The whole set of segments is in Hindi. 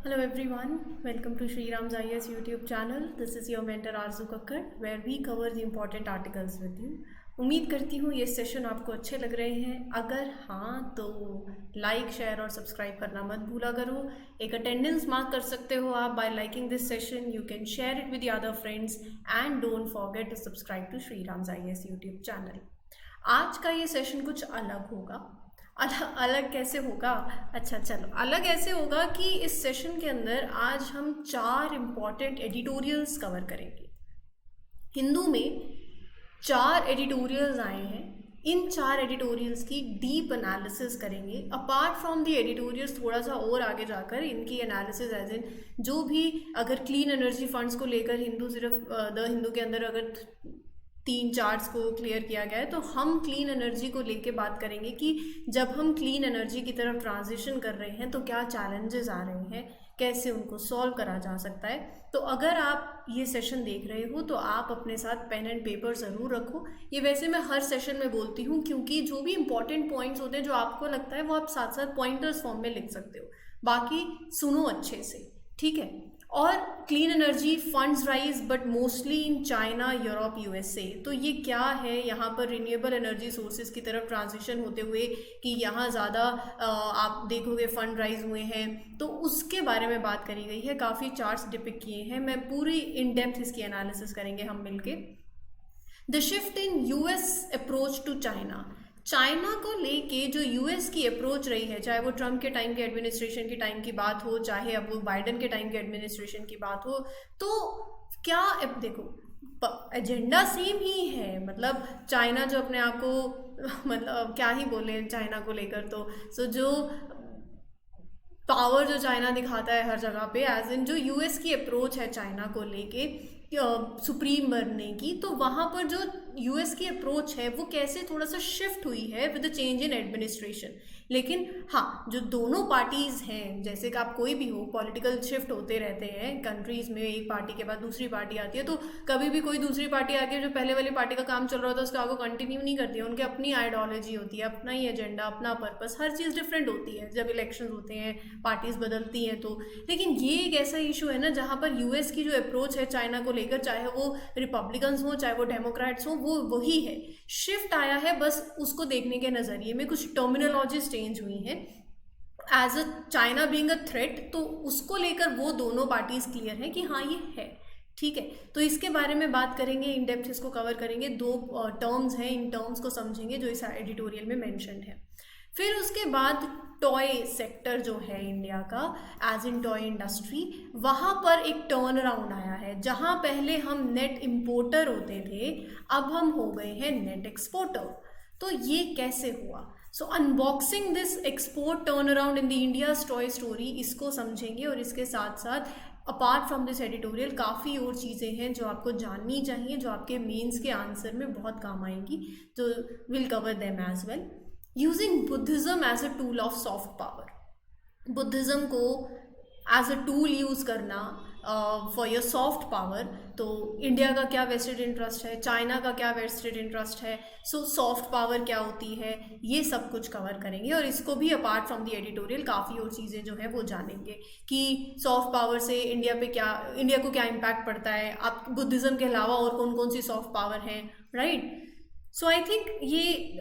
Hello everyone, welcome to Sri Ram's IS YouTube channel. This is your mentor Arzu Kakkar where we cover the important articles with you. उम्मीद करती हूँ ये सेशन आपको अच्छे लग रहे हैं. अगर हाँ तो लाइक शेयर और सब्सक्राइब करना मत भूला करो. एक अटेंडेंस मार्क कर सकते हो आप by liking this session. You can share it with other friends and don't forget to subscribe to Shri Ram's IS YouTube channel. आज का ये सेशन कुछ अलग होगा. अलग अलग कैसे होगा? अच्छा चलो, अलग ऐसे होगा कि इस सेशन के अंदर आज हम 4 इम्पॉर्टेंट एडिटोरियल्स कवर करेंगे. हिंदू में 4 एडिटोरियल्स आए हैं. इन 4 एडिटोरियल्स की डीप एनालिसिस करेंगे. अपार्ट फ्रॉम दी एडिटोरियल्स थोड़ा सा और आगे जाकर इनकी एनालिसिस एज इन जो भी अगर क्लीन एनर्जी फंड्स को लेकर हिंदू सिर्फ द हिंदू के अंदर अगर 3 चार्ट्स को क्लियर किया गया है तो हम क्लीन एनर्जी को लेके बात करेंगे कि जब हम क्लीन एनर्जी की तरफ ट्रांजिशन कर रहे हैं तो क्या चैलेंजेस आ रहे हैं, कैसे उनको सॉल्व करा जा सकता है. तो अगर आप ये सेशन देख रहे हो तो आप अपने साथ पेन एंड पेपर ज़रूर रखो. ये वैसे मैं हर सेशन में बोलती हूँ क्योंकि जो भी इंपॉर्टेंट पॉइंट्स होते हैं जो आपको लगता है वो आप साथ साथ पॉइंटर्स फॉर्म में लिख सकते हो. बाकी सुनो अच्छे से, ठीक है. और clean energy funds rise but mostly in China, Europe, USA. तो ये क्या है, यहाँ पर रिन्यूएबल एनर्जी सोर्सेज की तरफ ट्रांजिशन होते हुए कि यहाँ ज़्यादा आप देखोगे फंड राइज हुए हैं, तो उसके बारे में बात करी गई है. काफ़ी चार्ट्स डिपिक्ट किए हैं. मैं पूरी इन डेप्थ इसकी एनालिसिस करेंगे हम मिलके. The shift in US approach to China को लेके जो US की अप्रोच रही है, चाहे वो ट्रम्प के टाइम के एडमिनिस्ट्रेशन के टाइम की बात हो, चाहे अब वो बाइडन के टाइम के एडमिनिस्ट्रेशन की बात हो, तो क्या अब देखो एजेंडा सेम ही है. मतलब चाइना जो अपने आप को मतलब क्या ही बोले चाइना को लेकर, तो जो पावर जो चाइना दिखाता है हर जगह पे, एज इन जो US की अप्रोच है चाइना को लेके सुप्रीम बनने की, तो वहाँ पर जो US की अप्रोच है वो कैसे थोड़ा सा शिफ्ट हुई है with the change in administration. लेकिन हाँ, जो दोनों पार्टीज़ हैं, जैसे कि आप कोई भी हो, पॉलिटिकल शिफ्ट होते रहते हैं कंट्रीज़ में. एक पार्टी के बाद दूसरी पार्टी आती है, तो कभी भी कोई दूसरी पार्टी आके जो पहले वाली पार्टी का काम चल रहा होता है उसको आगे कंटिन्यू नहीं करती है. उनकी अपनी आइडियोलॉजी होती है, अपना ही एजेंडा, अपना पर्पस, हर चीज़ डिफरेंट होती है. जब इलेक्शन होते हैं, पार्टीज़ बदलती हैं तो. लेकिन ये एक ऐसा इशू है ना जहाँ पर US की जो अप्रोच है चाइना को लेकर, चाहे वो रिपब्लिकन्स हो चाहे वो डेमोक्रेट्स हो, वो वही है. शिफ्ट आया है बस उसको देखने के नज़रिए में कुछ टर्मिनोलॉजीज चेंज हुई हैं. As a China being a threat, तो उसको लेकर वो दोनों पार्टीज क्लियर हैं कि हाँ ये है, ठीक है. तो इसके बारे में बात करेंगे, इन डेप्थ इसको कवर करेंगे. 2 टर्म्स हैं, इन टर्म्स को समझेंगे जो इस एडिटोरियल में मेंशन्ड है. फिर उसके बाद टॉय सेक्टर जो है इंडिया का, एज इन टॉय इंडस्ट्री, वहाँ पर एक टर्न अराउंड आया है. जहाँ पहले हम नेट इम्पोर्टर होते थे, अब हम हो गए हैं नेट एक्सपोर्टर. तो ये कैसे हुआ? So unboxing this export turn around in the India's toy story, इसको समझेंगे. और इसके साथ साथ अपार्ट फ्रॉम दिस एडिटोरियल काफ़ी और चीज़ें हैं जो आपको जाननी चाहिए, जो आपके मेंस के आंसर में बहुत काम आएंगी. तो will cover them as well. Using Buddhism as a tool of soft power. Buddhism को एज अ टूल यूज़ करना फॉर योर सॉफ्ट पावर. तो इंडिया का क्या वेस्टेड इंटरेस्ट है, चाइना का क्या वेस्टेड इंटरेस्ट है, सो सॉफ्ट पावर क्या होती है, ये सब कुछ कवर करेंगे. और इसको भी अपार्ट फ्रॉम द एडिटोरियल काफ़ी और चीज़ें जो है वो जानेंगे कि सॉफ्ट पावर से इंडिया को क्या इम्पैक्ट पड़ता है. आप बुद्धिज़्म के अलावा और कौन कौन सी सॉफ्ट पावर हैं, राइट. सो आई थिंक ये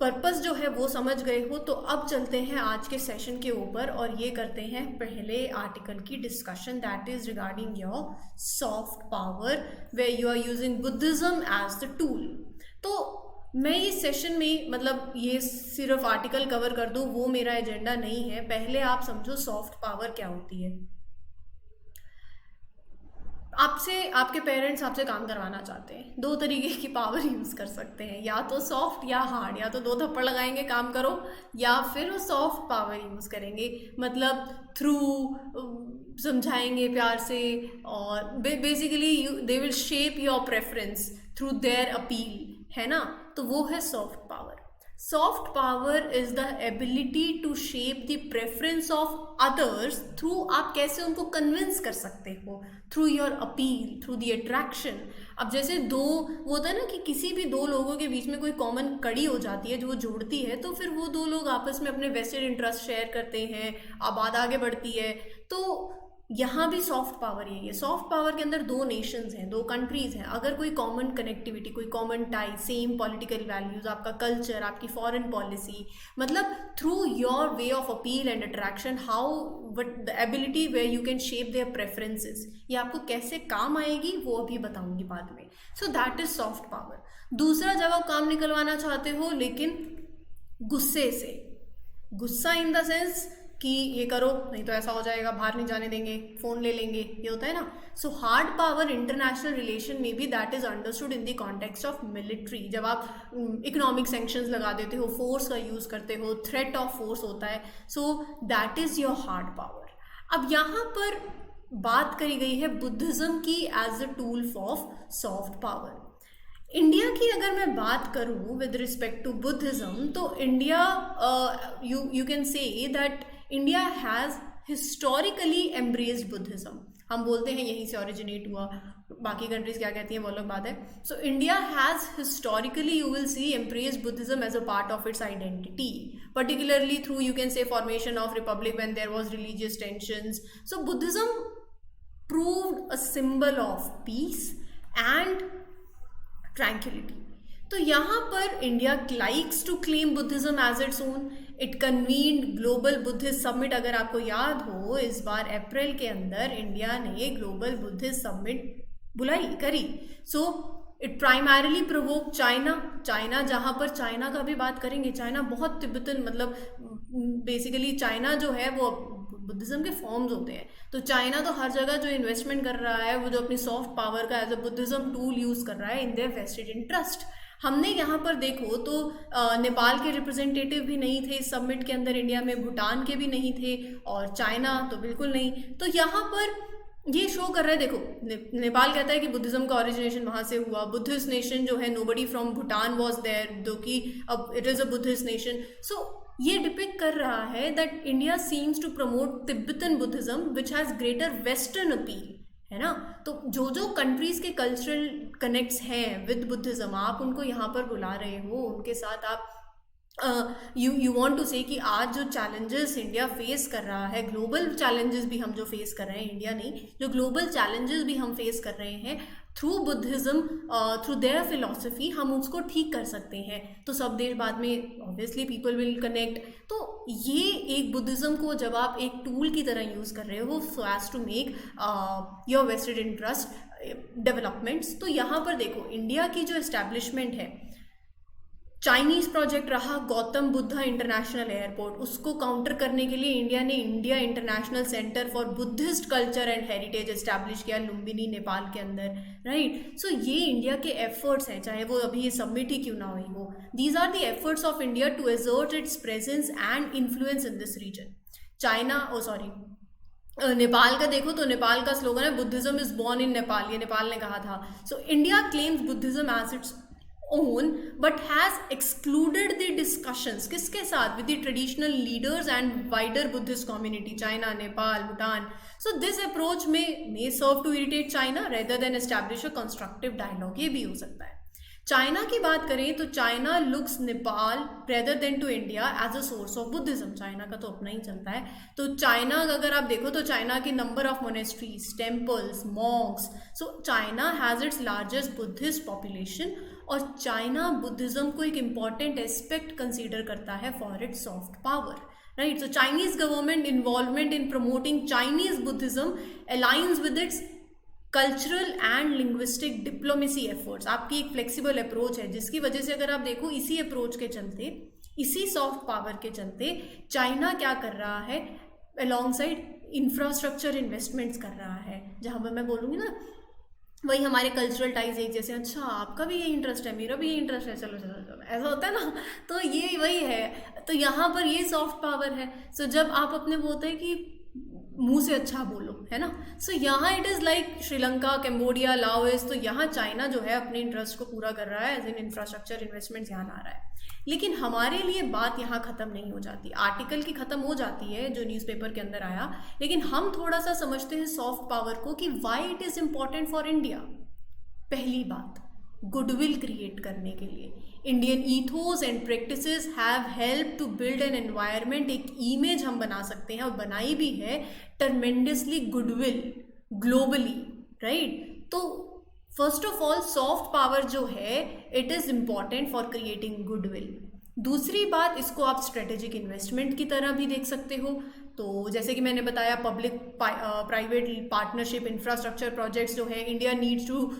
पर्पस जो है वो समझ गए हो. तो अब चलते हैं आज के सेशन के ऊपर और ये करते हैं पहले आर्टिकल की discussion, that is regarding your soft power where you are using Buddhism as the tool. तो मैं इस सेशन में मतलब ये सिर्फ आर्टिकल कवर कर दूँ वो मेरा एजेंडा नहीं है. पहले आप समझो सॉफ्ट पावर क्या होती है. आपसे आपके पेरेंट्स आपसे काम करवाना चाहते हैं, 2 तरीके की पावर यूज़ कर सकते हैं, या तो सॉफ्ट या हार्ड. या तो 2 थप्पड़ लगाएंगे काम करो, या फिर वो सॉफ्ट पावर यूज़ करेंगे, मतलब थ्रू समझाएंगे प्यार से. और basically they will shape your preference through their appeal, है ना. तो वो है soft power. Soft power is the ability to shape the preference of others through, आप कैसे उनको कन्विंस कर सकते हो, through your appeal, through the attraction. अब जैसे दो, वो होता है ना कि किसी भी दो लोगों के बीच में कोई कॉमन कड़ी हो जाती है जो वो जोड़ती है, तो फिर वो दो लोग आपस में अपने वेस्टेड इंटरेस्ट शेयर करते हैं, आबाद आगे बढ़ती है। तो यहाँ भी सॉफ्ट पावर यही है। सॉफ्ट पावर के अंदर दो नेशंस हैं, दो कंट्रीज हैं, अगर कोई कॉमन कनेक्टिविटी, कोई common tie, same political values, आपका कल्चर, आपकी फॉरेन पॉलिसी, मतलब through your way of appeal and attraction, how what the ability where you can shape their preferences, ये आपको कैसे काम आएगी वो अभी बताऊंगी बाद में। सो दैट इज सॉफ्ट पावर। दूसरा, जब आप काम निकलवाना चाहते हो लेकिन गुस्से से, गुस्सा इन द सेंस कि ये करो नहीं तो ऐसा हो जाएगा, बाहर नहीं जाने देंगे, फोन ले लेंगे, ये होता है ना। So hard power international relation में भी that is understood in the context of military. जब आप इकोनॉमिक सैंक्शंस लगा देते हो, फोर्स का यूज करते हो, थ्रेट ऑफ फोर्स होता है, so that is your hard power. अब यहाँ पर बात करी गई है बुद्धिज्म की as a tool of soft power. India की अगर मैं बात करूं विद रिस्पेक्ट टू बुद्धिज्म, तो India, you can say that India has historically embraced Buddhism. हम बोलते हैं यहीं से ओरिजिनेट हुआ, बाकी कंट्रीज क्या कहती हैं वो अलग बात है। So India has historically, you will see, embraced Buddhism as a part of its identity, particularly through, you can say, formation of republic when there was religious tensions. So Buddhism proved a symbol of peace and tranquility. तो यहाँ पर India likes to claim Buddhism as its own. It convened global Buddhist summit. अगर आपको याद हो, इस बार अप्रैल के अंदर इंडिया ने ग्लोबल बुद्धिस्ट समिट बुलाई करी। So it primarily provoke China जहाँ पर, चाइना का भी बात करेंगे, चाइना बहुत तिब्बतन, मतलब बेसिकली चाइना जो है वो बुद्धिज्म के फॉर्म्स होते हैं। तो चाइना तो हर जगह जो इन्वेस्टमेंट कर रहा है, वो जो अपनी सॉफ्ट पावर का as a Buddhism tool use कर रहा है इन देयर वेस्टेड इंटरेस्ट। हमने यहाँ पर देखो तो नेपाल के रिप्रेजेंटेटिव भी नहीं थे इस समिट के अंदर इंडिया में, भूटान के भी नहीं थे, और चाइना तो बिल्कुल नहीं। तो यहाँ पर ये शो कर रहा है, देखो नेपाल कहता है कि बुद्धिज्म का ओरिजिनेशन वहाँ से हुआ, बुद्धिस्ट नेशन जो है nobody from Bhutan was there, जो कि अब it is a Buddhist nation. So ये डिपिक्ट कर रहा है that India seems to promote Tibetan Buddhism which has greater western appeal, है ना। तो जो जो कंट्रीज के कल्चरल कनेक्ट्स हैं विद बुद्धिज्म, आप उनको यहाँ पर बुला रहे हो, उनके साथ आप यू वांट टू से कि आज जो चैलेंजेस इंडिया फेस कर रहा है, ग्लोबल चैलेंजेस भी हम जो फेस कर रहे हैं, इंडिया नहीं, जो ग्लोबल चैलेंजेस भी हम फेस कर रहे हैं, through Buddhism, through their philosophy हम उसको ठीक कर सकते हैं। तो सब देर बाद में ऑब्वियसली पीपल विल कनेक्ट। तो ये एक बुद्धिज्म को जब आप एक टूल की तरह यूज़ कर रहे हो so as to make your vested interest developments. तो यहाँ पर देखो इंडिया की जो एस्टैब्लिशमेंट है, चाइनीज प्रोजेक्ट रहा गौतम बुद्धा इंटरनेशनल एयरपोर्ट, उसको काउंटर करने के लिए इंडिया ने India international centre for Buddhist culture and heritage establish किया लुम्बिनी नेपाल के अंदर, राइट। सो ये इंडिया के एफर्ट्स हैं, चाहे वो अभी ये समिट ही क्यों ना हुई हो। These are the efforts of India to assert its presence and influence in this region. Nepal का देखो तो नेपाल का स्लोगन है Buddhism is born in Nepal, ये नेपाल ने कहा था। So India claims Buddhism as its own but has excluded the discussions किसके साथ, with the traditional leaders and wider Buddhist community, China, Nepal, Bhutan. So this approach may serve to irritate China rather than establish a constructive dialogue, ये भी हो सकता है। चाइना की बात करें तो China looks Nepal rather than to India as a source of Buddhism. China का तो अपना ही चलता है। तो चाइना अगर आप देखो तो चाइना की number of monasteries, temples, Monks, so China has its largest Buddhist population, और चाइना बुद्धिज्म को एक इम्पॉर्टेंट एस्पेक्ट कंसीडर करता है for its soft power, right. So Chinese government involvement in promoting Chinese Buddhism aligns with its cultural and linguistic diplomacy efforts. आपकी एक फ्लेक्सिबल अप्रोच है जिसकी वजह से अगर आप देखो इसी अप्रोच के चलते, इसी सॉफ्ट पावर के चलते चाइना क्या कर रहा है, अलॉन्ग साइड इंफ्रास्ट्रक्चर इन्वेस्टमेंट्स कर रहा है। जहाँ पर मैं बोलूँगी ना वही हमारे कल्चरल टाइज एक जैसे, अच्छा आपका भी ये इंटरेस्ट है, मेरा भी ये इंटरेस्ट है, चलो चलो चलो, ऐसा होता है ना। तो ये वही है। तो यहाँ पर ये सॉफ्ट पावर है। सो जब आप अपने बोलते हैं कि मुंह से अच्छा बोलो, है ना। सो यहाँ it is like Sri Lanka, Cambodia, Laos, तो यहाँ चाइना जो है अपने इंटरेस्ट को पूरा कर रहा है, एज इन इंफ्रास्ट्रक्चर इन्वेस्टमेंट्स यहाँ ला रहा है। लेकिन हमारे लिए बात यहाँ ख़त्म नहीं हो जाती, आर्टिकल की ख़त्म हो जाती है जो न्यूज़पेपर के अंदर आया, लेकिन हम थोड़ा सा समझते हैं सॉफ्ट पावर को कि why it is important for India. पहली बात, गुडविल क्रिएट करने के लिए Indian ethos and practices have help to build an environment, एक इमेज हम बना सकते हैं और बनाई भी है, ट्रमेंडसली गुडविल ग्लोबली, राइट। तो first of all soft power जो है it is important for creating goodwill. दूसरी बात, इसको आप स्ट्रेटेजिक इन्वेस्टमेंट की तरह भी देख सकते हो। तो जैसे कि मैंने बताया, public private partnership infrastructure projects जो है इंडिया नीड्स टू,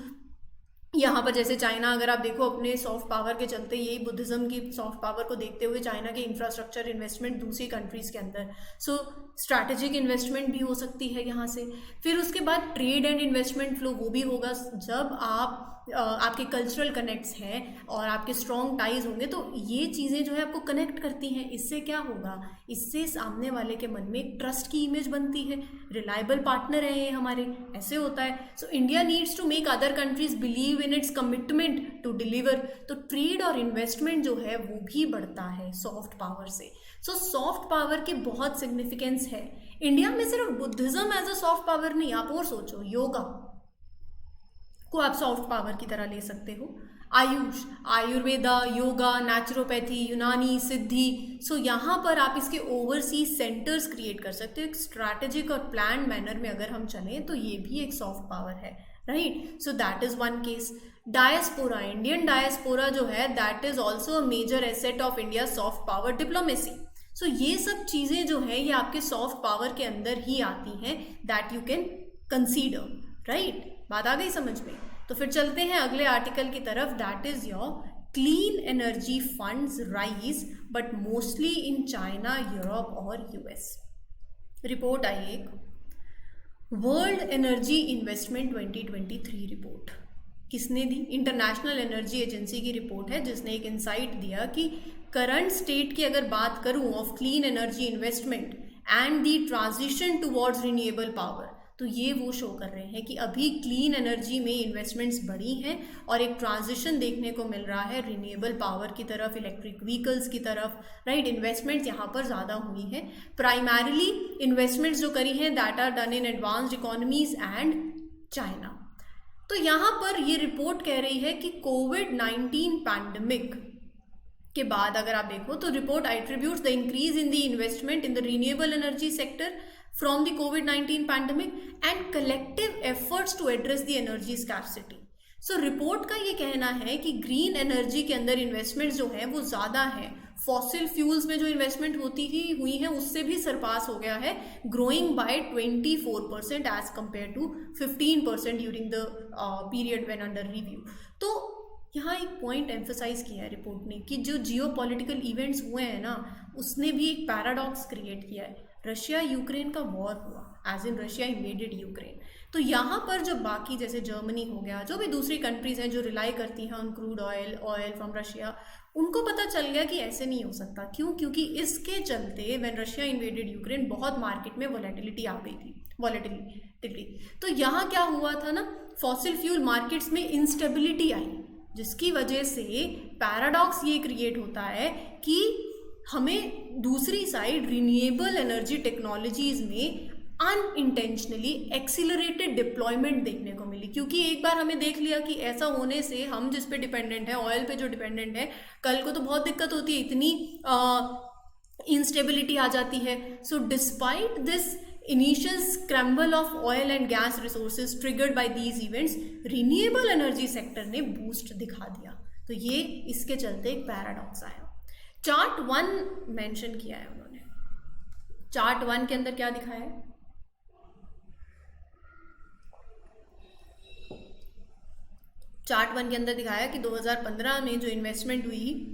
यहाँ पर जैसे चाइना अगर आप देखो अपने सॉफ्ट पावर के चलते, यही बुद्धिज़्म की सॉफ्ट पावर को देखते हुए चाइना के इंफ्रास्ट्रक्चर इन्वेस्टमेंट दूसरी कंट्रीज़ के अंदर, सो स्ट्रैटेजिक इन्वेस्टमेंट भी हो सकती है यहाँ से। फिर उसके बाद ट्रेड एंड इन्वेस्टमेंट फ्लो वो भी होगा, जब आप आपके कल्चरल कनेक्ट्स हैं और आपके स्ट्रॉन्ग टाइज होंगे तो ये चीज़ें जो है आपको कनेक्ट करती हैं। इससे क्या होगा, इससे सामने वाले के मन में एक ट्रस्ट की इमेज बनती है, रिलायबल पार्टनर है ये हमारे, ऐसे होता है। So India needs to make other countries believe in its commitment to deliver, तो ट्रेड और इन्वेस्टमेंट जो है वो भी बढ़ता है सॉफ्ट पावर से। सो सॉफ्ट पावर की बहुत सिग्निफिकेंस है इंडिया में। सिर्फ Buddhism as a soft power नहीं, आप और सोचो, योगा को आप सॉफ्ट पावर की तरह ले सकते हो, आयुष, आयुर्वेदा, योगा, नेचुरोपैथी, यूनानी, सिद्धि, सो यहाँ पर आप इसके ओवरसीज सेंटर्स क्रिएट कर सकते हो। एक स्ट्रैटेजिक और प्लान मैनर में अगर हम चलें तो ये भी एक सॉफ्ट पावर है, right. So that is one case. Diaspora, Indian diaspora जो है that is also a major asset of India soft power diplomacy. So ये सब चीज़ें जो है ये आपके सॉफ्ट पावर के अंदर ही आती हैं, that you can consider, right. बात आ गई समझ में। तो फिर चलते हैं अगले आर्टिकल की तरफ, that is your clean energy funds rise but mostly in China, Europe और यूएस। रिपोर्ट आई एक वर्ल्ड एनर्जी इन्वेस्टमेंट 2023 रिपोर्ट। किसने दी? इंटरनेशनल एनर्जी एजेंसी की रिपोर्ट है, जिसने एक इंसाइट दिया कि करंट स्टेट की अगर बात करूं of clean energy investment and the transition towards renewable power, तो ये वो शो कर रहे हैं कि अभी क्लीन एनर्जी में इन्वेस्टमेंट्स बढ़ी हैं और एक ट्रांजिशन देखने को मिल रहा है रिन्यूएबल पावर की तरफ, इलेक्ट्रिक व्हीकल्स की तरफ, राइट। इन्वेस्टमेंट्स यहाँ पर ज़्यादा हुई हैं। प्राइमरीली इन्वेस्टमेंट्स जो करी हैं that are done in advanced economies and China. तो यहाँ पर ये रिपोर्ट कह रही है कि कोविड-19 पैंडमिक के बाद अगर आप देखो तो report attributes the increase in the investment in the renewable energy sector from the COVID-19 pandemic and collective efforts to address the energy scarcity. So report का ये कहना है कि ग्रीन एनर्जी के अंदर इन्वेस्टमेंट जो है वो ज़्यादा है, फॉसिल फ्यूल्स में जो इन्वेस्टमेंट हुई है उससे भी सरपास हो गया है, growing by 24% as compare to 15% during the period when under review. तो यहाँ एक पॉइंट एम्फसाइज किया है रिपोर्ट ने कि जो जियो पॉलिटिकल इवेंट्स हुए हैं ना, उसने भी एक पैराडॉक्स क्रिएट किया है। रशिया यूक्रेन का वॉर हुआ, as in Russia invaded Ukraine, तो यहाँ पर जो बाकी जैसे जर्मनी हो गया, जो भी दूसरी कंट्रीज हैं जो रिलाई करती हैं on crude oil from Russia, उनको पता चल गया कि ऐसे नहीं हो सकता। क्यों? क्योंकि इसके चलते व्हेन रशिया इन्वेडेड यूक्रेन बहुत मार्केट में वॉलेटिलिटी आ गई थी, वॉलेटिलिटी। तो यहाँ क्या हुआ था ना, फॉसिल फ्यूल मार्केट्स में इंस्टेबिलिटी आई, जिसकी वजह से पैराडॉक्स ये क्रिएट होता है कि हमें दूसरी साइड रिन्यूएबल एनर्जी टेक्नोलॉजीज में अनइंटेंशनली एक्सीलरेटेड डिप्लॉयमेंट देखने को मिली। क्योंकि एक बार हमें देख लिया कि ऐसा होने से हम जिस पे डिपेंडेंट है, ऑयल पे जो डिपेंडेंट है, कल को तो बहुत दिक्कत होती है, इतनी इंस्टेबिलिटी आ जाती है। So despite this initial scramble of oil and gas resources triggered by these events, renewable energy sector ने boost दिखा दिया। तो ये इसके चलते एक पैराडॉक्स आया। चार्ट 1 मेंशन किया है उन्होंने। चार्ट 1 के अंदर क्या दिखाया है? चार्ट 1 के अंदर दिखाया कि 2015 में जो इन्वेस्टमेंट हुई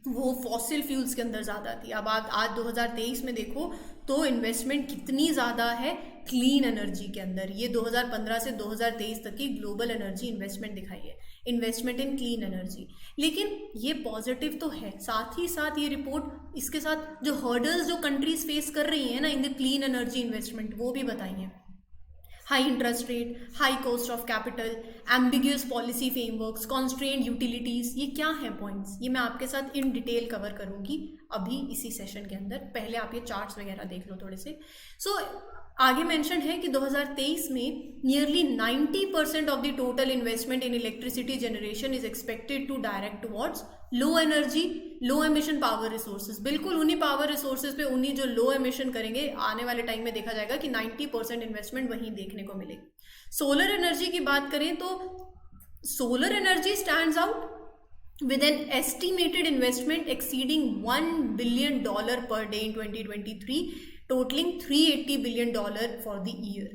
वो फॉसिल फ्यूल्स के अंदर ज़्यादा थी। अब आप आज 2023 में देखो तो इन्वेस्टमेंट कितनी ज़्यादा है क्लीन एनर्जी के अंदर। ये 2015 से 2023 तक की ग्लोबल एनर्जी इन्वेस्टमेंट दिखाई है। Investment in clean energy. लेकिन ये पॉजिटिव तो है, साथ ही साथ ये रिपोर्ट इसके साथ जो हर्डल्स जो कंट्रीज फेस कर रही हैं ना in the clean energy investment वो भी बताई हैं। High interest rate, high cost of capital, ambiguous policy frameworks, constrained utilities, ये क्या है पॉइंट्स, ये मैं आपके साथ इन डिटेल कवर करूंगी अभी इसी सेशन के अंदर। पहले आप ये चार्ट्स वगैरह देख लो थोड़े से। सो आगे मेंशन है कि 2023 में nearly 90% of the total investment in electricity generation is expected to direct towards low energy low emission power resources. बिल्कुल उन्हीं पावर रिसोर्सेज पे, उन्हीं जो लो एमिशन करेंगे, आने वाले टाइम में देखा जाएगा कि 90% इन्वेस्टमेंट वहीं देखने को मिलेगी। सोलर एनर्जी की बात करें तो solar energy stands out with an estimated investment exceeding $1 billion per day in 2023, totaling $380 billion for the year.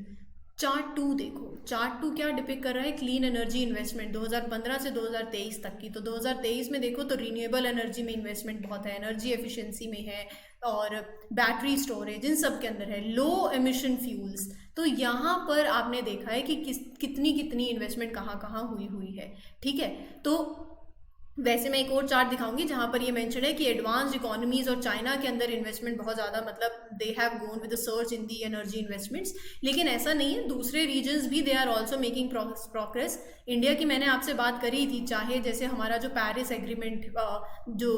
Chart 2 देखो, चार्ट 2 क्या डिपिक्ट कर रहा है, क्लीन एनर्जी इन्वेस्टमेंट 2015 से 2023 तक की। तो 2023 में देखो तो रिन्यूएबल एनर्जी में इन्वेस्टमेंट बहुत है, एनर्जी एफिशिएंसी में है, और बैटरी स्टोरेज इन सब के अंदर है, लो एमिशन फ्यूल्स। तो यहाँ पर आपने देखा है कि कितनी इन्वेस्टमेंट कहाँ हुई है। ठीक है, तो वैसे मैं एक और चार्ट दिखाऊंगी जहां पर ये मेंशन है कि एडवांस्ड इकोनॉमीज और चाइना के अंदर इन्वेस्टमेंट बहुत ज़्यादा, मतलब they have gone with the search in the energy investments. लेकिन ऐसा नहीं है, दूसरे रीजन्स भी they are also making progress. India की मैंने आपसे बात करी थी, चाहे जैसे हमारा जो पेरिस एग्रीमेंट, जो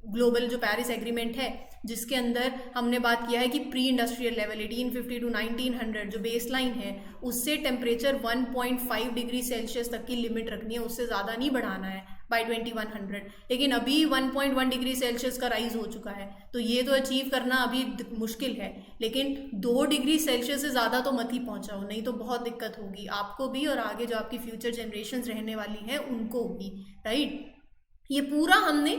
ग्लोबल जो पेरिस एग्रीमेंट है जिसके अंदर हमने बात किया है कि प्री इंडस्ट्रियल लेवल 1850 टू 1900 जो बेस लाइन है उससे टेम्परेचर 1.5 डिग्री सेल्सियस तक की लिमिट रखनी है, उससे ज़्यादा नहीं बढ़ाना है बाय 2100। लेकिन अभी 1.1 डिग्री सेल्सियस का राइज हो चुका है, तो ये तो अचीव करना अभी मुश्किल है। लेकिन 2 डिग्री सेल्सियस से ज़्यादा तो मत ही पहुँचाओ, नहीं तो बहुत दिक्कत होगी आपको भी और आगे जो आपकी फ्यूचर जनरेशन्स रहने वाली हैं उनको भी, राइट। ये पूरा हमने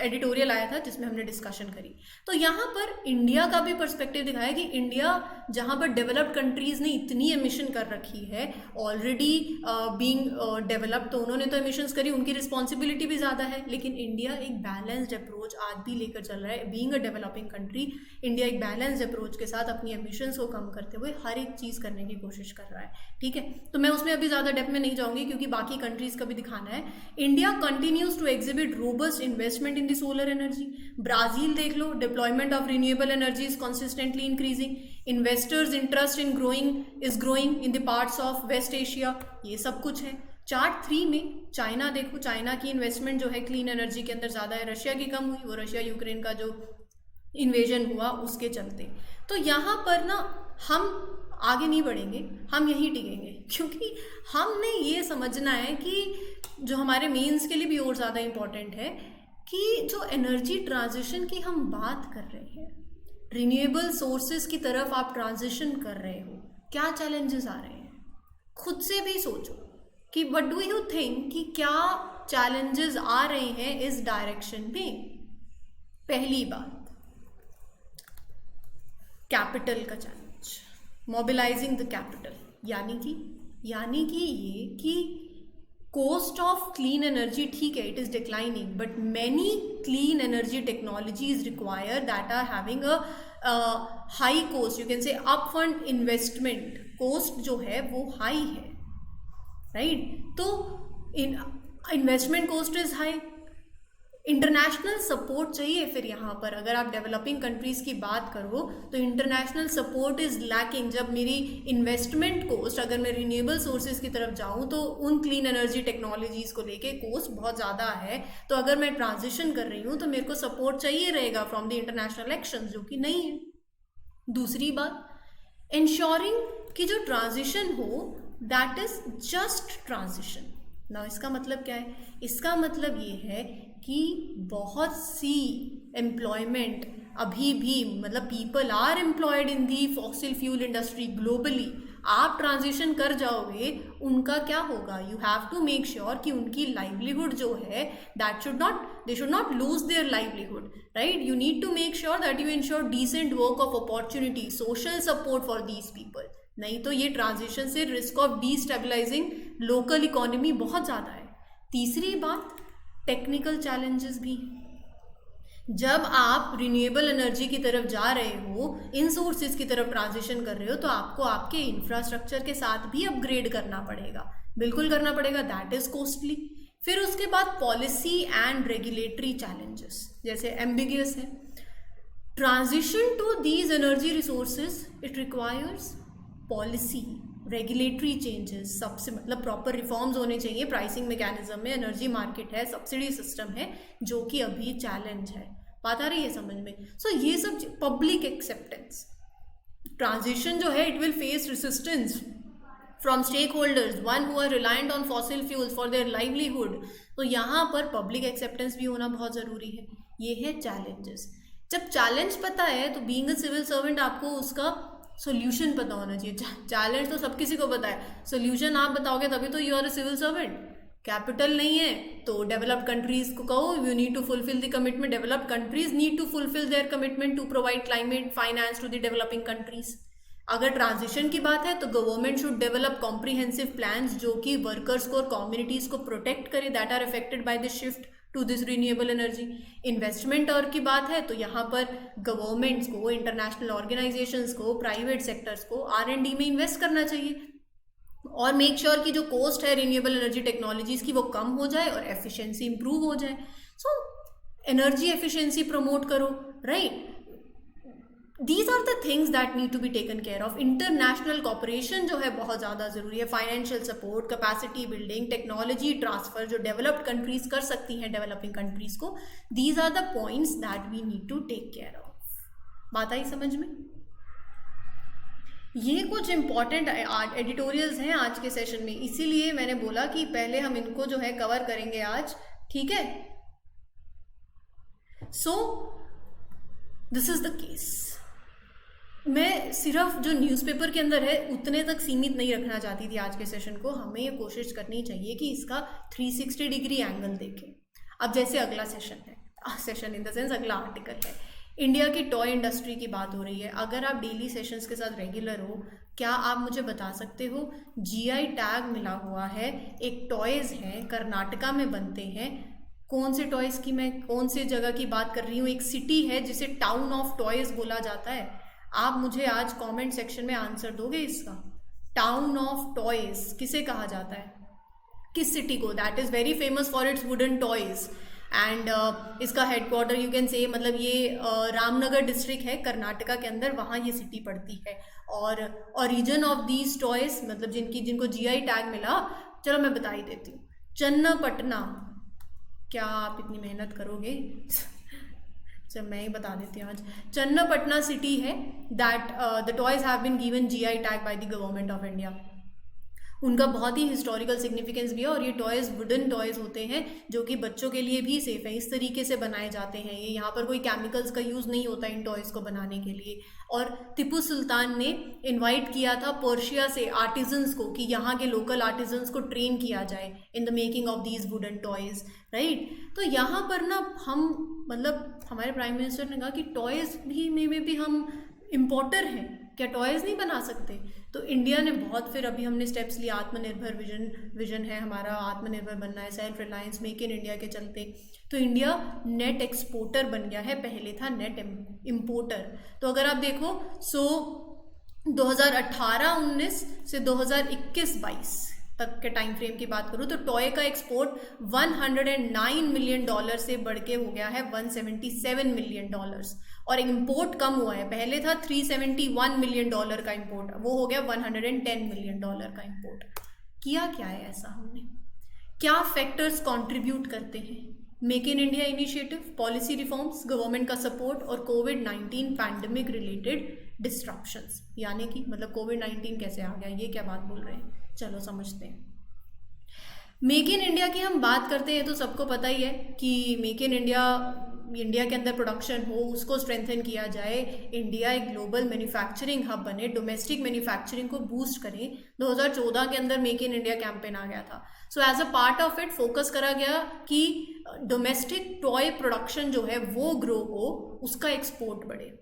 एडिटोरियल आया था जिसमें हमने डिस्कशन करी। तो यहाँ पर इंडिया का भी पर्सपेक्टिव दिखाया कि इंडिया जहाँ पर डेवलप्ड कंट्रीज़ ने इतनी एमिशन कर रखी है ऑलरेडी बीइंग डेवलप्ड, तो उन्होंने तो एमिशंस करी, उनकी रिस्पॉन्सिबिलिटी भी ज़्यादा है। लेकिन इंडिया एक बैलेंस्ड अप्रोच आज भी लेकर चल रहा है। Being a developing country, India एक बैलेंस्ड अप्रोच के साथ अपनी एमिशंस को कम करते हुए हर एक चीज़ करने की कोशिश कर रहा है। ठीक है, तो मैं उसमें अभी ज़्यादा डेप्थ में नहीं जाऊँगी क्योंकि बाकी कंट्रीज़ का भी दिखाना है। India continue to exhibit robust investment in the solar energy. Brazil देख लो, deployment of renewable energy is consistently increasing. Investors interest in growing in the parts of West Asia. ये सब कुछ है। चार्ट 3 में चाइना देखो, चाइना की इन्वेस्टमेंट जो है क्लीन एनर्जी के अंदर ज़्यादा है, रशिया की कम हुई, वो रशिया यूक्रेन का जो इन्वेजन हुआ उसके चलते। तो यहाँ पर ना हम आगे नहीं बढ़ेंगे, हम यहीं टिकेंगे, क्योंकि हमने ये समझना है कि जो हमारे मेंस के लिए भी और ज़्यादा इम्पॉर्टेंट है कि जो एनर्जी ट्रांजिशन की हम बात कर रहे हैं, रिन्यूएबल सोर्सेज की तरफ आप ट्रांजिशन कर रहे हो, क्या चैलेंजेस आ रहे हैं, खुद से भी सोचो कि व्हाट डू यू थिंक कि क्या चैलेंजेस आ रहे हैं इस डायरेक्शन में। पहली बात, कैपिटल का चैलेंज, मोबिलाइजिंग द कैपिटल, यानी कि ये कि कॉस्ट ऑफ क्लीन एनर्जी, ठीक है, it is declining, but many clean energy technologies require that are having a high cost, you can say up front investment cost जो है वो हाई है, राइट। तो investment cost is high, international support चाहिए। फिर यहाँ पर अगर आप डेवलपिंग कंट्रीज़ की बात करो तो इंटरनेशनल सपोर्ट इज़ लैकिंग। जब मेरी इन्वेस्टमेंट कॉस्ट, अगर मैं रिन्यूएबल सोर्सेज की तरफ जाऊँ तो उन क्लीन एनर्जी टेक्नोलॉजीज़ को लेके कॉस्ट बहुत ज़्यादा है, तो अगर मैं ट्रांजिशन कर रही हूँ तो मेरे को सपोर्ट चाहिए रहेगा फ्रॉम द इंटरनेशनल एक्शन, जो कि नहीं है। दूसरी बात, इंश्योरिंग कि जो ट्रांजिशन हो दैट इज़ जस्ट ट्रांजिशन ना। इसका मतलब क्या है? इसका मतलब ये है कि बहुत सी एम्प्लॉयमेंट अभी भी, मतलब people are employed in the fossil fuel industry globally. आप ट्रांजिशन कर जाओगे, उनका क्या होगा? You have to make sure कि उनकी लाइवलीहुड जो है they should not lose their livelihood, right. You need to make sure that you ensure decent work of opportunity, social support for these people. नहीं तो ये ट्रांजिशन से risk of destabilising local economy बहुत ज़्यादा है। तीसरी बात, टेक्निकल चैलेंजेस भी। जब आप रिन्यूएबल एनर्जी की तरफ जा रहे हो, इन सोर्सेज की तरफ ट्रांजिशन कर रहे हो, तो आपको आपके इंफ्रास्ट्रक्चर के साथ भी अपग्रेड करना पड़ेगा। बिल्कुल करना पड़ेगा, दैट इज कॉस्टली। फिर उसके बाद पॉलिसी एंड रेगुलेटरी चैलेंजेस, जैसे एम्बिगियस है। Transition to these energy resources it requires policy, regulatory changes, सबसे मतलब प्रॉपर रिफॉर्म्स होने चाहिए प्राइसिंग मैकेनिज्म में, एनर्जी मार्केट है, सब्सिडी सिस्टम है, जो कि अभी चैलेंज है। बात आ रही है समझ में? सो ये सब पब्लिक एक्सेप्टेंस, ट्रांजिशन जो है it will face resistance from stakeholders one who are reliant on fossil fuels for their livelihood. तो यहाँ पर पब्लिक एक्सेप्टेंस भी होना बहुत ज़रूरी है। ये है चैलेंजेस। जब चैलेंज पता है तो बीइंग अ सिविल सर्वेंट आपको उसका सोल्यूशन पता होना चाहिए। चैलेंज तो सब किसी को पता है, सोल्यूशन आप बताओगे तभी तो you are a civil servant. Capital नहीं है तो डेवलप्ड कंट्रीज को कहो you need to fulfil the commitment, developed countries need to fulfil their commitment to provide climate finance to the developing countries. अगर ट्रांजिशन की बात है तो government should develop comprehensive plans जो कि वर्कर्स को और कम्युनिटीज को प्रोटेक्ट करे that are affected by the shift to this renewable energy. Investment और की बात है तो यहाँ पर गवर्नमेंट्स को, इंटरनेशनल ऑर्गेनाइजेशंस को, प्राइवेट सेक्टर्स को R&D में इन्वेस्ट करना चाहिए और मेक श्योर कि जो कॉस्ट है रिन्यूएबल एनर्जी टेक्नोलॉजीज की वो कम हो जाए और एफिशिएंसी इंप्रूव हो जाए। सो एनर्जी एफिशिएंसी प्रमोट करो, right? These are the things that need to be taken care of. International cooperation जो है बहुत ज़्यादा ज़रूरी है, financial support, capacity building, technology transfer जो डेवलप्ड कंट्रीज कर सकती हैं डेवलपिंग कंट्रीज को। These are the points that we need to take care of. बात आई समझ में? ये कुछ इंपॉर्टेंट एडिटोरियल्स हैं आज के सेशन में, इसीलिए मैंने बोला कि पहले हम इनको जो है कवर करेंगे आज, ठीक है? So this is the case. मैं सिर्फ जो न्यूज़पेपर के अंदर है उतने तक सीमित नहीं रखना चाहती थी आज के सेशन को। हमें ये कोशिश करनी चाहिए कि इसका 360 डिग्री एंगल देखें। अब जैसे अगला सेशन है, सेशन इन द सेंस अगला आर्टिकल है, इंडिया की टॉय इंडस्ट्री की बात हो रही है। अगर आप डेली सेशंस के साथ रेगुलर हो, क्या आप मुझे बता सकते हो GI टैग मिला हुआ है, एक टॉयज़ हैं, कर्नाटका में बनते हैं। कौन से टॉयज़ की मैं कौन से जगह की बात कर रही हूँ? एक सिटी है जिसे टाउन ऑफ टॉयज़ बोला जाता है। आप मुझे आज कमेंट सेक्शन में आंसर दोगे इसका? टाउन ऑफ टॉयज किसे कहा जाता है, किस सिटी को? That is very famous for its wooden toys and इसका हेडक्वार्टर यू कैन से, मतलब ये रामनगर डिस्ट्रिक्ट है कर्नाटका के अंदर, वहाँ ये सिटी पड़ती है। और ओरिजिन ऑफ दीज टॉयज, मतलब जिनको GI टैग मिला, चलो मैं बता ही देती हूँ। चन्नापटना, क्या आप इतनी मेहनत करोगे? जब मैं ही बता देती हूँ आज। चन्नापटना सिटी है that the toys have been given GI tag by the government of India. उनका बहुत ही हिस्टोरिकल सिग्निफिकेंस भी है और ये टॉयज़ वुडन टॉयज़ होते हैं जो कि बच्चों के लिए भी सेफ है। इस तरीके से बनाए जाते हैं ये, यहाँ पर कोई केमिकल्स का यूज़ नहीं होता इन टॉयज़ को बनाने के लिए। और टीपू सुल्तान ने इनवाइट किया था पर्शिया से आर्टिजन्स को कि यहाँ के लोकल आर्टिजन्स को ट्रेन किया जाए in the making of these wooden toys, right? तो यहाँ पर ना हम, मतलब हमारे प्राइम मिनिस्टर ने कहा कि टॉयज़ भी में भी हम इम्पोर्टर हैं, क्या टॉयज़ नहीं बना सकते? तो इंडिया ने बहुत, फिर अभी हमने स्टेप्स लिए, आत्मनिर्भर विजन है हमारा, आत्मनिर्भर बनना है, self reliance, make in India के चलते। तो इंडिया नेट एक्सपोर्टर बन गया है, पहले था नेट इम्पोर्टर। तो अगर आप देखो 2018-19 से 2021-22 तक के टाइम फ्रेम की बात करूँ तो टॉय का एक्सपोर्ट $109 मिलियन से बढ़ के हो गया है $177 मिलियन, और इंपोर्ट कम हुआ है। पहले था $371 मिलियन का इंपोर्ट, वो हो गया $110 मिलियन का इंपोर्ट। किया क्या है ऐसा हमने? क्या फैक्टर्स कंट्रीब्यूट करते हैं? Make in India initiative, policy reforms, government का सपोर्ट और कोविड-19 पैंडेमिक रिलेटेड डिस्ट्रप्शंस। यानी कि मतलब कोविड-19 कैसे आ गया, ये क्या बात बोल रहे हैं, चलो समझते हैं। मेक इन इंडिया की हम बात करते हैं तो सबको पता ही है कि मेक इन इंडिया के अंदर प्रोडक्शन हो, उसको स्ट्रेंथन किया जाए, इंडिया एक ग्लोबल मैन्युफैक्चरिंग हब बने, डोमेस्टिक मैन्युफैक्चरिंग को बूस्ट करें। 2014 के अंदर मेक इन इंडिया कैंपेन आ गया था। So as a part of it focus करा गया कि डोमेस्टिक टॉय प्रोडक्शन जो है वो ग्रो हो, उसका एक्सपोर्ट बढ़े।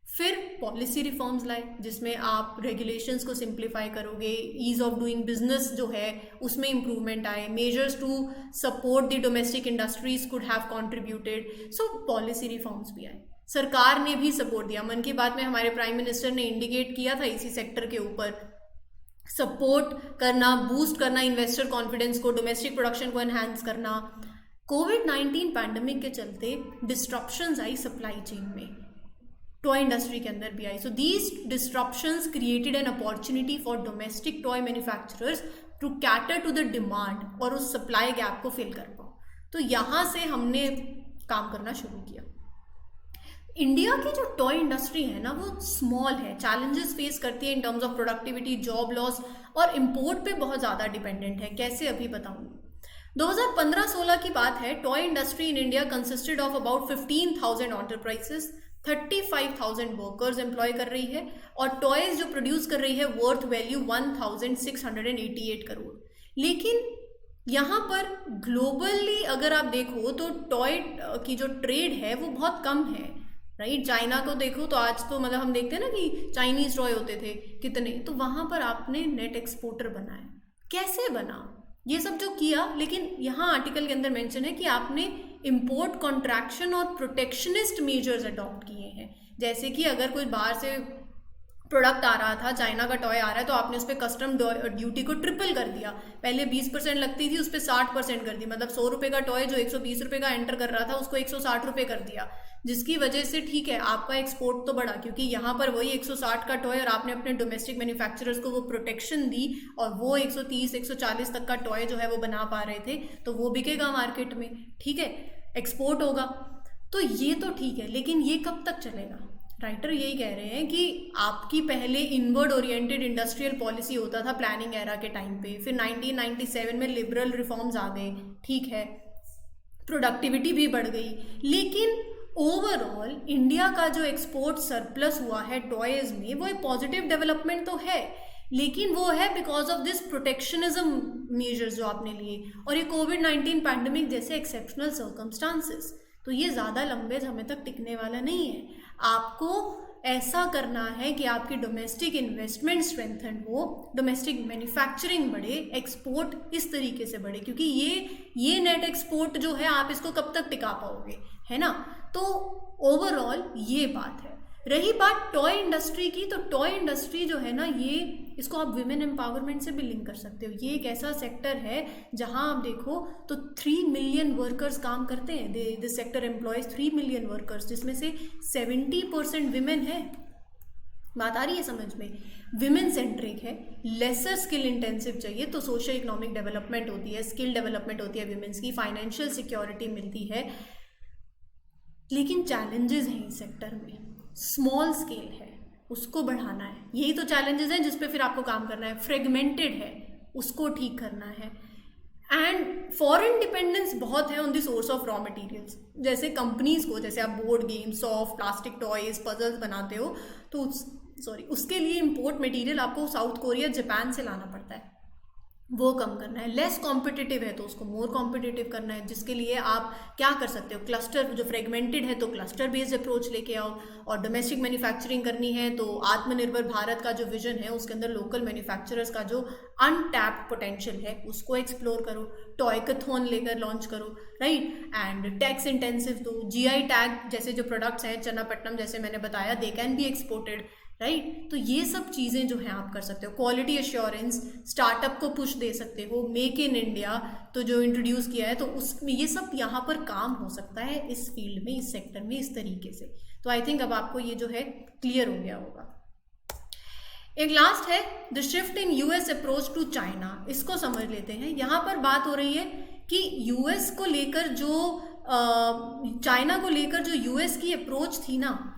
फिर पॉलिसी रिफॉर्म्स लाए जिसमें आप रेगुलेशंस को सिंप्लीफाई करोगे, ईज ऑफ डूइंग बिजनेस जो है उसमें इंप्रूवमेंट आए, measures to support the domestic industries could have contributed. So policy reforms भी आए, सरकार ने भी सपोर्ट दिया। मन की बात में हमारे प्राइम मिनिस्टर ने इंडिकेट किया था इसी सेक्टर के ऊपर सपोर्ट करना, बूस्ट करना इन्वेस्टर कॉन्फिडेंस को, डोमेस्टिक प्रोडक्शन को एनहांस करना। कोविड-19 पैंडमिक के चलते डिस्ट्रप्शंस आई सप्लाई चेन में, टॉय इंडस्ट्री के अंदर भी आई। So these disruptions created an opportunity for domestic toy manufacturers to cater to the demand और उस सप्लाई गैप को फिल कर पाओ। तो यहाँ से हमने काम करना शुरू किया। इंडिया की जो टॉय इंडस्ट्री है ना वो स्मॉल है, चैलेंजेस फेस करती है in terms of productivity, job loss और इंपोर्ट पे बहुत ज़्यादा डिपेंडेंट है। कैसे अभी बताऊंगी। 2015-16 की बात है। Toy industry in India consisted of about 15,000 enterprises, 35,000 workers employ कर रही है और टॉयज जो प्रोड्यूस कर रही है वर्थ वैल्यू 1,688 करोड़। लेकिन यहाँ पर ग्लोबली अगर आप देखो तो टॉय की जो ट्रेड है वो बहुत कम है, राइट। चाइना को देखो तो आज तो मतलब हम देखते हैं ना कि चाइनीज टॉय होते थे कितने, तो वहाँ पर आपने नेट एक्सपोर्टर बना है। कैसे बना ये सब जो किया, लेकिन यहाँ आर्टिकल के अंदर मेंशन है कि आपने इंपोर्ट कॉन्ट्रैक्शन और प्रोटेक्शनिस्ट मेजर्स अडॉप्ट किए हैं। जैसे कि अगर कोई बाहर से प्रोडक्ट आ रहा था, चाइना का टॉय आ रहा है, तो आपने उस पर कस्टम ड्यूटी को ट्रिपल कर दिया। पहले 20% लगती थी, उस पर 60% कर दी। मतलब 100 रुपये का टॉय जो 120 रुपये का एंटर कर रहा था उसको 160 रुपये कर दिया, जिसकी वजह से ठीक है आपका एक्सपोर्ट तो बढ़ा, क्योंकि यहाँ पर वही 160 का टॉय और आपने अपने डोमेस्टिक मैन्युफैक्चरर्स को वो प्रोटेक्शन दी और वो 130-140 तक का टॉय जो है वो बना पा रहे थे, तो वो बिकेगा मार्केट में, ठीक है, एक्सपोर्ट होगा। तो ये तो ठीक है, लेकिन ये कब तक चलेगा। राइटर यही कह रहे हैं कि आपकी पहले इनवर्ड ओरिएंटेड इंडस्ट्रियल पॉलिसी होता था प्लानिंग एरा के टाइम पे, फिर 1997 में लिबरल रिफॉर्म्स आ गए, ठीक है, प्रोडक्टिविटी भी बढ़ गई, लेकिन ओवरऑल इंडिया का जो एक्सपोर्ट सरप्लस हुआ है टॉयज में वो एक पॉजिटिव डेवलपमेंट तो है, लेकिन वो है because of this protectionism measures जो आपने लिए और ये कोविड-19 पैंडमिक जैसे एक्सेप्शनल सर्कमस्टांसेस। तो ये ज़्यादा लंबे समय तक टिकने वाला नहीं है। आपको ऐसा करना है कि आपकी डोमेस्टिक इन्वेस्टमेंट स्ट्रेंथन हो, डोमेस्टिक मैन्युफैक्चरिंग बढ़े, एक्सपोर्ट इस तरीके से बढ़े, क्योंकि ये नेट एक्सपोर्ट जो है आप इसको कब तक टिका पाओगे, है ना। तो ओवरऑल ये बात है। रही बात टॉय इंडस्ट्री की, तो टॉय इंडस्ट्री जो है ना ये इसको आप विमेन एम्पावरमेंट से भी लिंक कर सकते हो। ये एक ऐसा सेक्टर है जहां आप देखो तो 3 मिलियन वर्कर्स काम करते हैं। This sector employees 3 million workers, जिसमें से 70% विमेन है। बात आ रही है समझ में। विमेन सेंट्रिक है, लेसर स्किल इंटेंसिव चाहिए, तो सोशल इकोनॉमिक डेवलपमेंट होती है, स्किल डेवलपमेंट होती है विमेन्स की, फाइनेंशियल सिक्योरिटी मिलती है। लेकिन चैलेंजेस हैं इस सेक्टर में, स्मॉल स्केल है, उसको बढ़ाना है। यही तो चैलेंजेस हैं जिस पे फिर आपको काम करना है। फ्रेगमेंटेड है, उसको ठीक करना है। एंड फॉरेन डिपेंडेंस बहुत है on the source of raw materials. जैसे कंपनीज को, जैसे आप board games, soft plastic toys, puzzles बनाते हो, तो उसके लिए इंपोर्ट मटेरियल आपको साउथ कोरिया, जापान से लाना पड़ता है, वो कम करना है। लेस कॉम्पिटिटिव है तो उसको मोर कॉम्पिटिटिव करना है, जिसके लिए आप क्या कर सकते हो, क्लस्टर, जो फ्रेगमेंटेड है तो क्लस्टर बेस्ड अप्रोच लेके आओ, और डोमेस्टिक मैन्युफैक्चरिंग करनी है तो आत्मनिर्भर भारत का जो विजन है उसके अंदर लोकल मैन्युफैक्चरर्स का जो अनटैप्ड पोटेंशियल है उसको एक्सप्लोर करो, टॉयकथॉन लेकर लॉन्च करो, राइट। एंड टैक्स इंटेंसिव दो, जीआई टैग जैसे जो प्रोडक्ट्स हैं, चन्नापट्टनम जैसे मैंने बताया, they can be exported, right. तो ये सब चीज़ें जो हैं आप कर सकते हो। क्वालिटी एश्योरेंस, स्टार्टअप को पुश दे सकते हो, मेक इन इंडिया तो जो इंट्रोड्यूस किया है, तो उसमें ये सब यहाँ पर काम हो सकता है इस फील्ड में, इस सेक्टर में, इस तरीके से। तो आई थिंक अब आपको ये जो है क्लियर हो गया होगा। एक लास्ट है the shift in US approach to China, इसको समझ लेते हैं। यहाँ पर बात हो रही है कि यूएस को लेकर जो चाइना को लेकर जो यूएस की अप्रोच थी ना,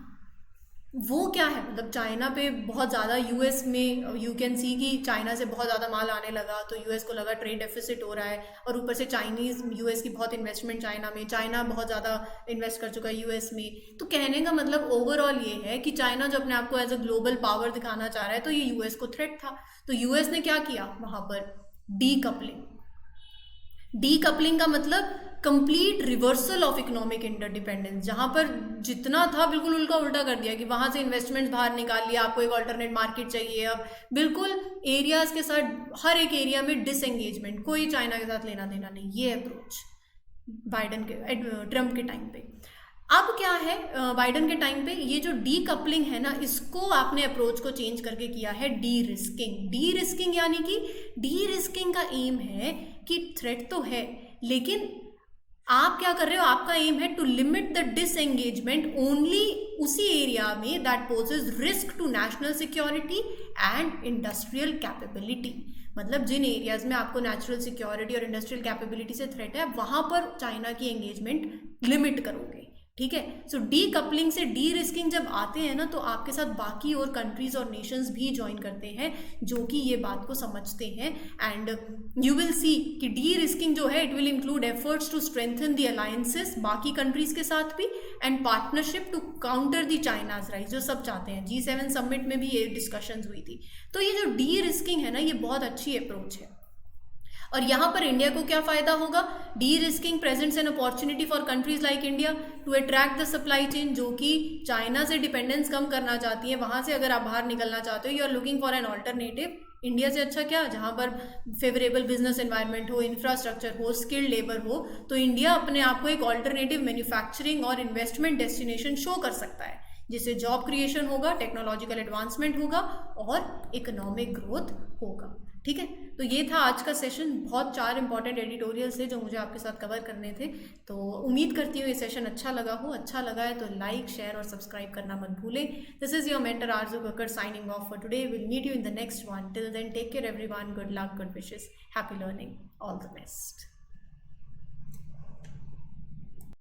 वो क्या है। मतलब चाइना पे बहुत ज़्यादा, यूएस में यू कैन सी कि चाइना से बहुत ज़्यादा माल आने लगा, तो यूएस को लगा ट्रेड डेफिसिट हो रहा है, और ऊपर से चाइनीज़, यूएस की बहुत इन्वेस्टमेंट चाइना में, चाइना बहुत ज़्यादा इन्वेस्ट कर चुका है यूएस में। तो कहने का मतलब ओवरऑल ये है कि चाइना जो अपने आप को एज अ ग्लोबल पावर दिखाना चाह रहा है, तो ये यूएस को थ्रेट था। तो यूएस ने क्या किया वहाँ पर, डीकपलिंग का मतलब complete reversal of economic interdependence. जहां पर जितना था बिल्कुल उल्टा कर दिया कि वहां से इन्वेस्टमेंट बाहर निकाल लिया, आपको एक अल्टरनेट मार्केट चाहिए। अब बिल्कुल एरियाज के साथ, हर एक एरिया में डिसएंगेजमेंट, कोई चाइना के साथ लेना देना नहीं, ये अप्रोच बाइडन के, ट्रम्प के टाइम पे। अब क्या है, बाइडन के टाइम पे ये जो डी कपलिंग है ना, इसको आपने अप्रोच को चेंज करके किया है डी रिस्किंग। डी रिस्किंग यानी कि डी रिस्किंग का एम है कि थ्रेट तो है, लेकिन आप क्या कर रहे हो, आपका एम है to limit the disengagement only उसी एरिया में that poses risk to national security and industrial capability. मतलब जिन एरियाज में आपको नेचुरल सिक्योरिटी और इंडस्ट्रियल कैपेबिलिटी से थ्रेट है, वहां पर चाइना की एंगेजमेंट लिमिट करोगे, ठीक है। सो डी कपलिंग से डी रिस्किंग जब आते हैं ना, तो आपके साथ बाकी और कंट्रीज और नेशंस भी ज्वाइन करते हैं जो कि ये बात को समझते हैं। एंड यू विल सी कि डी रिस्किंग जो है, it will include efforts to strengthen the alliances बाकी कंट्रीज के साथ भी, and partnership to counter the China's rise, जो सब चाहते हैं। G7 समिट में भी ये डिस्कशंस हुई थी। तो ये जो डी रिस्किंग है ना, ये बहुत अच्छी अप्रोच है। और यहाँ पर इंडिया को क्या फायदा होगा, derisking presents an opportunity for countries like India to attract the supply chain, जो कि चाइना से डिपेंडेंस कम करना चाहती है। वहां से अगर आप बाहर निकलना चाहते हो, you are looking for an alternative. India से अच्छा क्या, जहां पर फेवरेबल बिजनेस एनवायरनमेंट हो, इंफ्रास्ट्रक्चर हो, स्किल्ड लेबर हो, तो इंडिया अपने आप को एक ऑल्टरनेटिव मैन्युफैक्चरिंग और इन्वेस्टमेंट डेस्टिनेशन शो कर सकता है, जिससे जॉब क्रिएशन होगा, टेक्नोलॉजिकल एडवांसमेंट होगा और इकोनॉमिक ग्रोथ होगा, ठीक है। तो ये था आज का सेशन। बहुत 4 इंपॉर्टेंट एडिटोरियल्स थे जो मुझे आपके साथ कवर करने थे। तो उम्मीद करती हूँ ये सेशन अच्छा लगा हो। अच्छा लगा है तो लाइक, शेयर और सब्सक्राइब करना मत भूलें। This is your mentor Aarzoo Kakkar signing off for today. Will meet you in the next one. Till then take care everyone. Good luck, good wishes, happy learning, all the best.